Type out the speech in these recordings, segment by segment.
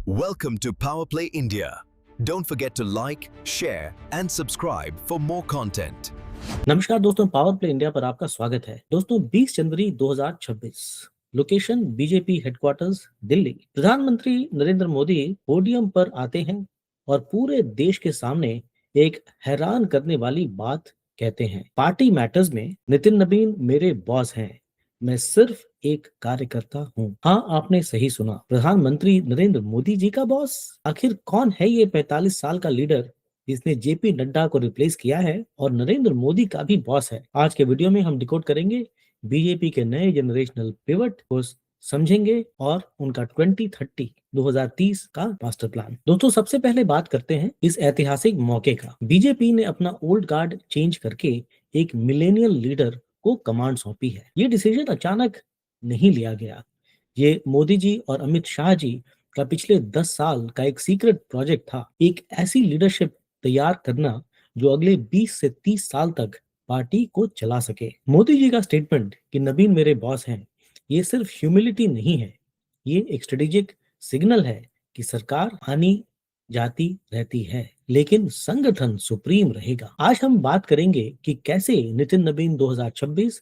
Welcome to Power Play India. Don't forget to like, share and subscribe for more content. नमस्कार दोस्तों, power play India पर आपका स्वागत है। दोस्तों 20 जनवरी 2026, लोकेशन बीजेपी हेडक्वार्टर्स दिल्ली। प्रधानमंत्री नरेंद्र मोदी पोडियम पर आते हैं और पूरे देश के सामने एक हैरान करने वाली बात कहते हैं। पार्टी मैटर्स में नितिन नबीन मेरे बॉस हैं, मैं सिर्फ एक कार्यकर्ता हूँ। हाँ, आपने सही सुना, प्रधानमंत्री नरेंद्र मोदी जी का बॉस। आखिर कौन है ये 45 साल का लीडर जिसने जेपी नड्डा को रिप्लेस किया है और नरेंद्र मोदी का भी बॉस है? आज के वीडियो में हम डिकोड करेंगे बीजेपी के नए जनरेशनल पिवट को, समझेंगे और उनका 2030 का मास्टर प्लान। दोस्तों सबसे पहले बात करते हैं इस ऐतिहासिक मौके का। बीजेपी ने अपना ओल्ड गार्ड चेंज करके एक मिलेनियल लीडर को कमांड सौंपी है। ये डिसीजन अचानक नहीं लिया गया, ये मोदी जी और अमित शाह जी का पिछले 10 साल का एक सीक्रेट प्रोजेक्ट था। एक ऐसी लीडरशिप तैयार करना जो अगले 20 से 30 साल तक पार्टी को चला सके। मोदी जी का स्टेटमेंट कि नबीन मेरे बॉस हैं, ये सिर्फ ह्यूमिलिटी नहीं है, ये एक स्ट्रेटेजिक सिग्नल है कि सरकार आनी जाती रहती है लेकिन संगठन सुप्रीम रहेगा। आज हम बात करेंगे कि कैसे नितिन नबीन 2026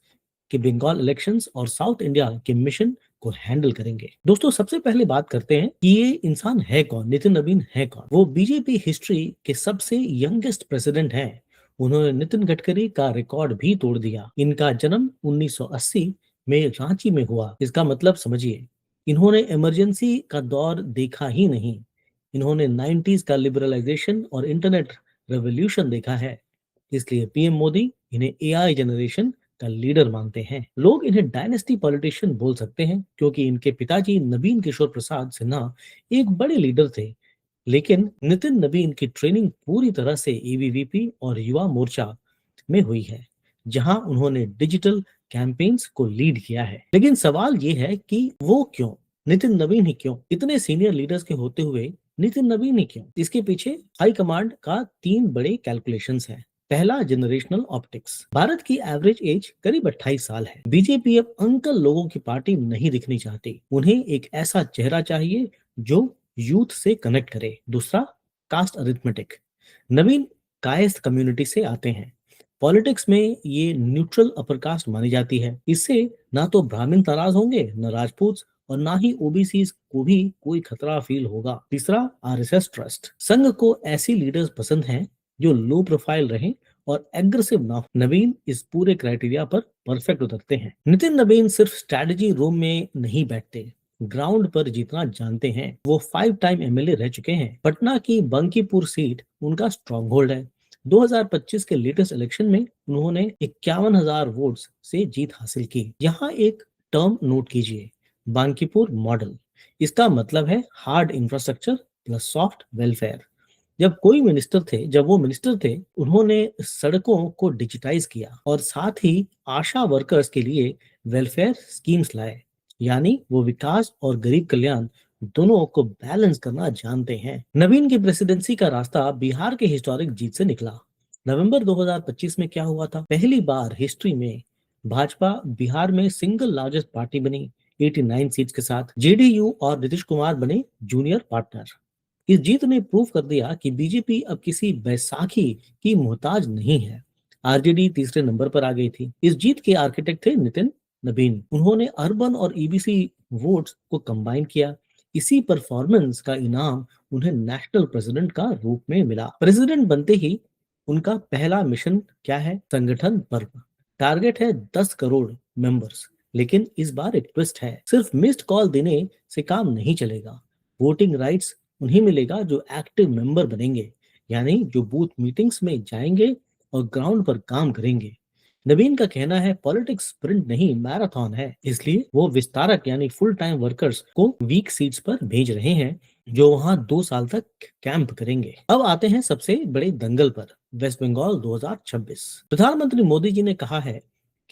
के बंगाल इलेक्शंस और साउथ इंडिया के मिशन को हैंडल करेंगे। दोस्तों सबसे पहले बात करते हैं कि ये इंसान है कौन, नितिन नबीन है कौन। वो बीजेपी हिस्ट्री के सबसे यंगेस्ट प्रेसिडेंट हैं। उन्होंने नितिन गडकरी का रिकॉर्ड भी तोड़ दिया। इनका जन्म 1980 में रांची में हुआ। इसका मतलब समझिए, इन्होंने इमरजेंसी का दौर देखा ही नहीं, इन्होंने 90s का लिबरलाइजेशन और इंटरनेट रेवोल्यूशन देखा है। इसलिए पीएम मोदी इन्हें एआई जनरेशन का लीडर मानते हैं। लोग इन्हें डायनेस्टी पॉलिटिशियन बोल सकते हैं क्योंकि इनके पिताजी नवीन किशोर प्रसाद सिन्हा एक बड़े लीडर थे, लेकिन नितिन नबीन की ट्रेनिंग पूरी तरह से एबीवीपी और युवा मोर्चा में हुई है, जहां उन्होंने डिजिटल कैंपेन्स को लीड किया है। लेकिन सवाल ये है कि वो क्यों, नितिन नबीन ही क्यों? इतने सीनियर लीडर्स के होते हुए नितिन नबीन ही क्यों? इसके पीछे हाई कमांड का 3 बड़े कैलकुलेशंस हैं। पहला, जनरेशनल ऑप्टिक्स। भारत की एवरेज एज करीब 28 साल है। बीजेपी अब अंकल लोगों की पार्टी नहीं दिखनी चाहती, उन्हें एक ऐसा चेहरा चाहिए जो यूथ से कनेक्ट करे। दूसरा, कास्ट अरिथमेटिक। नवीन कायस्थ कम्युनिटी से आते हैं, पॉलिटिक्स में ये न्यूट्रल अपर कास्ट मानी जाती है। इससे ना तो ब्राह्मण नाराज होंगे, न राजपूत, और ना ही ओबीसी को भी कोई खतरा फील होगा। तीसरा, आरएसएस ट्रस्ट। संघ को ऐसी लीडर्स पसंद हैं जो लो प्रोफाइल रहे और एग्रेसिव ना हो। नवीन इस पूरे क्राइटेरिया पर परफेक्ट उतरते हैं। नितिन नवीन सिर्फ स्ट्रैटेजी रूम में नहीं बैठते, ग्राउंड पर जितना जानते हैं। वो 5 टाइम एमएलए रह चुके हैं। पटना की बंकीपुर सीट उनका स्ट्रॉन्ग होल्ड है। 2025 के लेटेस्ट इलेक्शन में उन्होंने 51,000 वोट्स से जीत हासिल की। यहाँ एक टर्म नोट कीजिए, बांकीपुर मॉडल। इसका मतलब है hard infrastructure plus soft welfare. जब वो मिनिस्टर थे, उन्होंने सड़कों को डिजिटाइज किया और साथ ही आशा वर्कर्स के लिए वेलफेयर स्कीम्स लाए। यानी वो विकास और गरीब कल्याण दोनों को बैलेंस करना जानते हैं। नवीन की प्रेसिडेंसी का रास्ता बिहार के हिस्टोरिक जीत से निकला। नवंबर 2025 में क्या हुआ था? पहली बार हिस्ट्री में भाजपा बिहार में सिंगल लार्जेस्ट पार्टी बनी 89 सीट्स के साथ। जेडीयू और नीतीश कुमार बने जूनियर पार्टनर। इस जीत ने प्रूव कर दिया कि बीजेपी अब किसी बैसाखी की मोहताज नहीं है। आरजेडी तीसरे नंबर पर आ गई थी। इस जीत के आर्किटेक्ट थे नितिन नबीन। उन्होंने अर्बन और ईबीसी वोट्स को कंबाइन किया। इसी परफॉर्मेंस का इनाम उन्हें नेशनल प्रेसिडेंट का रूप में मिला। प्रेसिडेंट बनते ही उनका पहला मिशन क्या है? संगठन पर्व। टारगेट है 10 करोड़ मेंबर्स। लेकिन इस बार एक ट्विस्ट है, सिर्फ मिस्ड कॉल देने से काम नहीं चलेगा। वोटिंग राइट्स उन्हें मिलेगा जो एक्टिव मेंबर बनेंगे, यानी जो बूथ मीटिंग्स में जाएंगे और ग्राउंड पर काम करेंगे। नवीन का कहना है पॉलिटिक्स स्प्रिंट नहीं मैराथन है, इसलिए वो विस्तारक यानी फुल टाइम वर्कर्स को वीक सीट्स पर भेज रहे हैं जो वहां 2 साल तक कैंप करेंगे। अब आते हैं सबसे बड़े दंगल पर, वेस्ट बंगाल 2026। प्रधानमंत्री मोदी जी ने कहा है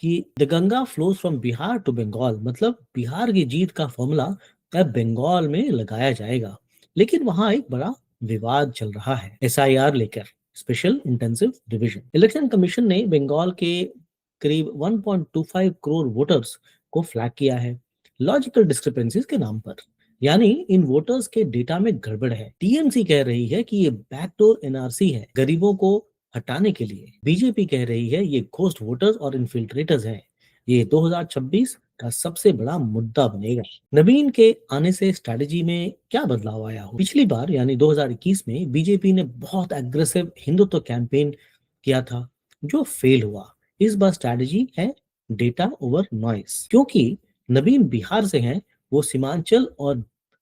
कि the Ganga flows from Bihar to Bengal, मतलब बिहार की जीत का फॉर्मूला अब बंगाल में लगाया जाएगा। लेकिन वहां एक बड़ा विवाद चल रहा है एसआईआर लेकर, special intensive division. Election commission ने बंगाल के करीब 1.25 करोड़ वोटर्स को फ्लैग किया है लॉजिकल डिस्क्रिपेंसीज के नाम पर। यानी इन वोटर्स के डेटा में गड़बड़ है। टीएमसी कह रही है कि ये बैकडोर एनआरसी है गरीबों को हटाने के लिए। बीजेपी कह रही है ये घोस्ट वोटर्स और इन्फिल्ट्रेटर्स हैं। ये 2026 का सबसे बड़ा मुद्दा बनेगा। नवीन के आने से स्ट्रैटेजी में क्या बदलाव आया हो? पिछली बार यानी 2021 में बीजेपी ने बहुत एग्रेसिव हिंदुत्व कैंपेन किया था जो फेल हुआ। इस बार स्ट्रैटेजी है डेटा ओवर नॉइस। क्योंकि नवीन बिहार से हैं, वो सीमांचल और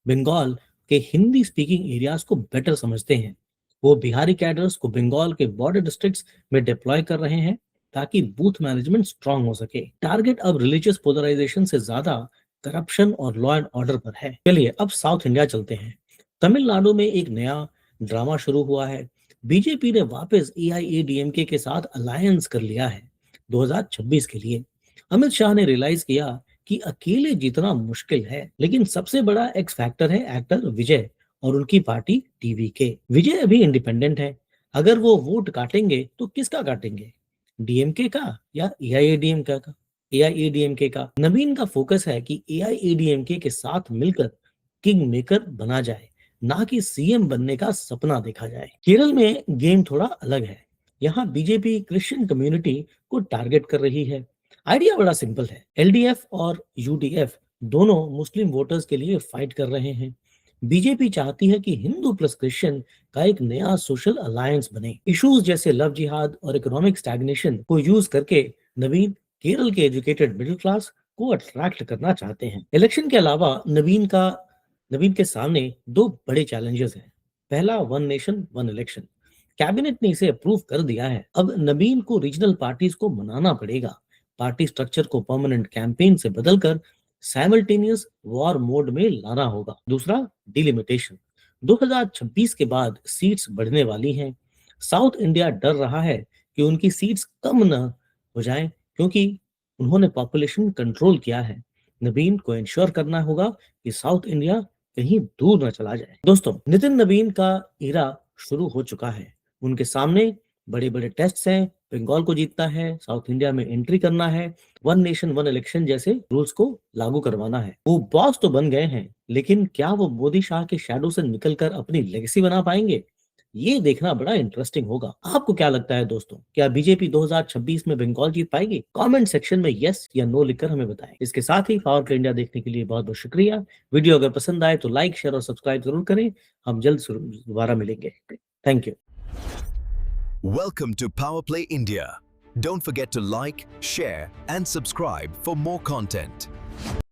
बंगाल के हिंदी स्पीकिंग एरियाज को बेटर समझते हैं। वो बिहारी कैडर्स को बंगाल के बॉर्डर डिस्ट्रिक्ट्स में डिप्लॉय कर रहे हैं ताकि बूथ मैनेजमेंट स्ट्रांग हो सके। टारगेट अब रिलीजियस पोलराइजेशन से ज्यादा करप्शन और लॉ एंड ऑर्डर पर है। चलिए अब साउथ इंडिया चलते हैं। तमिलनाडु में एक नया ड्रामा शुरू हुआ है। बीजेपी ने वापस एआईएडीएमके के साथ अलायंस कर लिया है 2026 के लिए। अमित शाह ने रियलाइज किया कि अकेले जीतना मुश्किल है, लेकिन सबसे बड़ा एक्स फैक्टर है एक्टर विजय और उनकी पार्टी टीवी के। विजय अभी इंडिपेंडेंट है। अगर वो वोट काटेंगे तो किसका काटेंगे? डीएमके का या एआईएडीएमके का? एआईएडीएमके का। नवीन का फोकस है कि एआईएडीएमके के साथ मिलकर किंग मेकर बना जाए, ना कि सीएम बनने का सपना देखा जाए। केरल में गेम थोड़ा अलग है। यहाँ बीजेपी क्रिश्चियन कम्युनिटी को टारगेट कर रही है। आइडिया बड़ा सिंपल है। एलडीएफ और यूडीएफ दोनों मुस्लिम वोटर्स के लिए फाइट कर रहे हैं। बीजेपी चाहती है कि हिंदू प्लस क्रिश्चियन का एक नया सोशल अलायंस बने। इश्यूज जैसे लव जिहाद और इकोनॉमिक स्टैग्नेशन को यूज करके नवीन केरल के एजुकेटेड मिडिल क्लास को अट्रैक्ट करना चाहते हैं। इलेक्शन के अलावा नवीन के सामने दो बड़े चैलेंजेस हैं। पहला, one nation one election. Cabinet ने इसे अप्रूव कर दिया है। अब नवीन को रीजनल पार्टीज को मनाना पड़ेगा। पार्टी स्ट्रक्चर को परमानेंट कैंपेन से बदलकर साइमल्टेनियस वॉर मोड में लाना होगा। दूसरा, डिलिमिटेशन। 2026 के बाद सीट्स बढ़ने वाली हैं। साउथ इंडिया डर रहा है कि उनकी सीट्स कम न हो जाएं क्योंकि उन्होंने पॉपुलेशन कंट्रोल किया है। नवीन को इंश्योर करना होगा कि साउथ इंडिया कहीं दूर न चला जाए। दोस्तों, नितिन नवीन का इरा शुरू हो चुका है। उनके सामने बड़े बड़े टेस्ट्स हैं। बंगाल को जीतना है, साउथ इंडिया में एंट्री करना है, वन नेशन वन इलेक्शन जैसे रूल्स को लागू करवाना है। वो बॉस तो बन गए हैं, लेकिन क्या वो मोदी शाह के शैडो से निकलकर अपनी लेगेसी बना पाएंगे? ये देखना बड़ा इंटरेस्टिंग होगा। आपको क्या लगता है दोस्तों, क्या बीजेपी 2026 में बंगाल जीत पाएगी? कमेंट सेक्शन में यस या नो लिखकर हमें बताएं। इसके साथ ही पावर प्ले इंडिया देखने के लिए बहुत बहुत शुक्रिया। वीडियो अगर पसंद आए तो लाइक, शेयर और सब्सक्राइब जरूर करें। हम जल्द दोबारा मिलेंगे। Thank you. Welcome to Power Play India. Don't forget to like, share, and subscribe for more content.